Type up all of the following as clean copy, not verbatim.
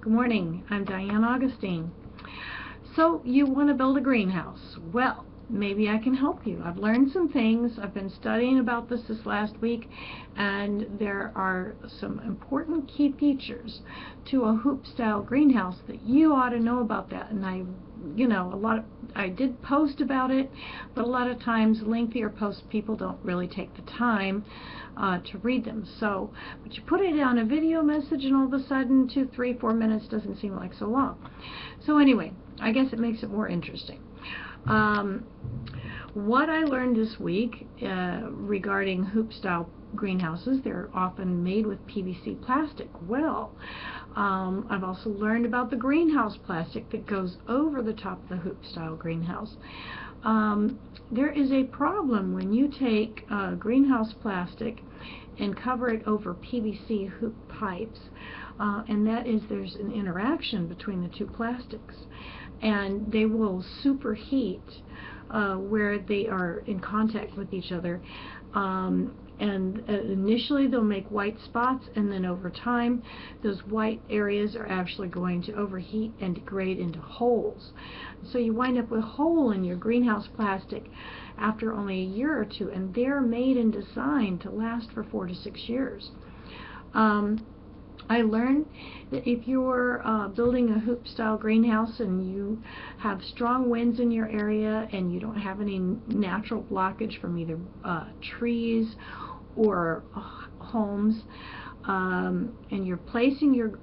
Good morning. I'm Diane Augustine. So you want to build a greenhouse. Well, maybe I can help you. I've learned some things. I've been studying about this last week, and there are some important key features to a hoop style greenhouse that you ought to know about that. And I did post about it, but a lot of times lengthier posts, people don't really take the time to read them. So, but you put it on a video message and all of a sudden 2, 3, 4 minutes doesn't seem like so long. So anyway, I guess it makes it more interesting. What I learned this week regarding hoop style greenhouses, they're often made with PVC plastic. Well, I've also learned about the greenhouse plastic that goes over the top of the hoop style greenhouse. There is a problem when you take greenhouse plastic and cover it over PVC hoop pipes, and that is there's an interaction between the two plastics, and they will superheat where they are in contact with each other, and initially they'll make white spots, and then over time those white areas are actually going to overheat and degrade into holes. So you wind up with a hole in your greenhouse plastic after only a year or two, and they're made and designed to last for 4 to 6 years. I learned that if you're building a hoop style greenhouse and you have strong winds in your area and you don't have any natural blockage from either trees or homes, and you're placing your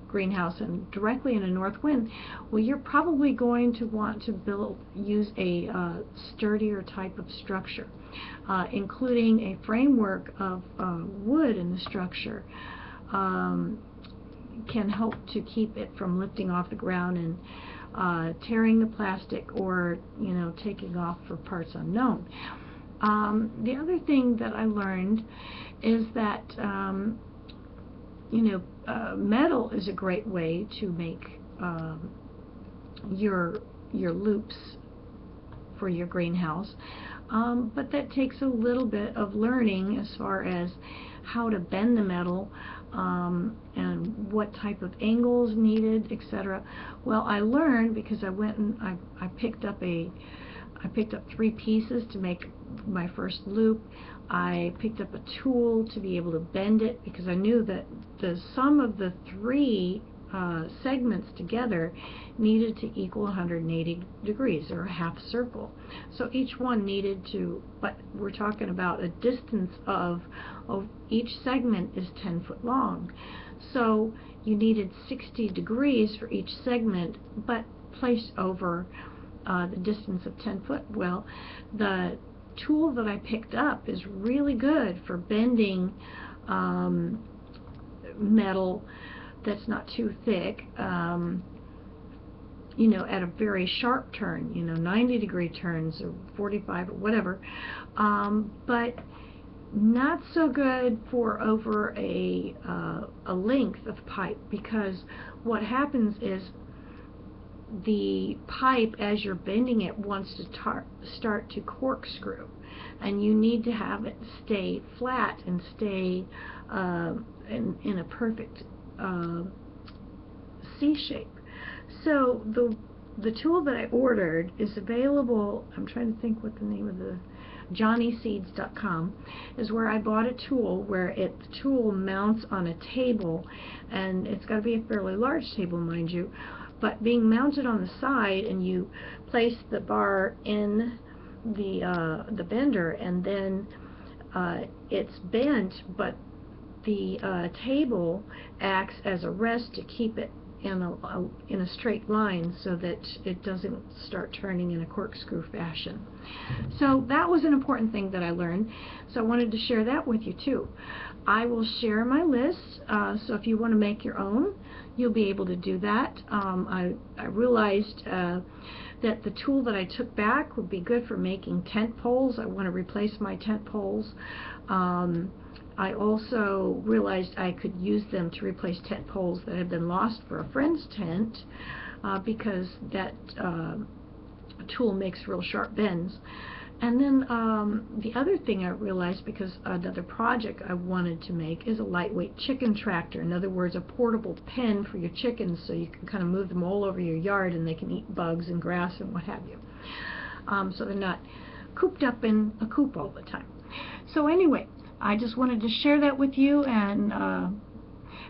greenhouse directly in a north wind, well, you're probably going to want to use a sturdier type of structure, including a framework of wood in the structure. Can help to keep it from lifting off the ground and tearing the plastic, or taking off for parts unknown. The other thing that I learned is that metal is a great way to make your loops for your greenhouse, but that takes a little bit of learning as far as how to bend the metal, and what type of angles needed, etc. Well, I learned because I went and I picked up 3 pieces to make my first loop. I picked up a tool to be able to bend it, because I knew that the sum of the 3 segments together needed to equal 180 degrees, or a half circle. So each one needed to, but we're talking about a distance of each segment is 10 foot long. So you needed 60 degrees for each segment, but placed over the distance of 10 foot. Well, the tool that I picked up is really good for bending metal that's not too thick, at a very sharp turn, 90-degree turns or 45 or whatever, but not so good for over a length of pipe, because what happens is the pipe, as you're bending it, wants to start to corkscrew, and you need to have it stay flat and stay in a perfect C shape. So the tool that I ordered is available. I'm trying to think what the name of the JohnnySeeds.com is where I bought a tool where the tool mounts on a table, and it's got to be a fairly large table, mind you, but being mounted on the side, and you place the bar in the bender, and then it's bent, but the table acts as a rest to keep it in a straight line, so that it doesn't start turning in a corkscrew fashion. So that was an important thing that I learned, so I wanted to share that with you too. I will share my list, so if you want to make your own, you'll be able to do that. I realized that the tool that I took back would be good for making tent poles. I want to replace my tent poles. I also realized I could use them to replace tent poles that had been lost for a friend's tent, because that tool makes real sharp bends. And then the other thing I realized, because another project I wanted to make is a lightweight chicken tractor. In other words, a portable pen for your chickens, so you can kind of move them all over your yard and they can eat bugs and grass and what have you. So they're not cooped up in a coop all the time. So anyway, I just wanted to share that with you and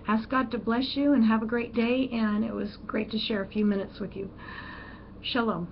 ask God to bless you and have a great day, and it was great to share a few minutes with you. Shalom.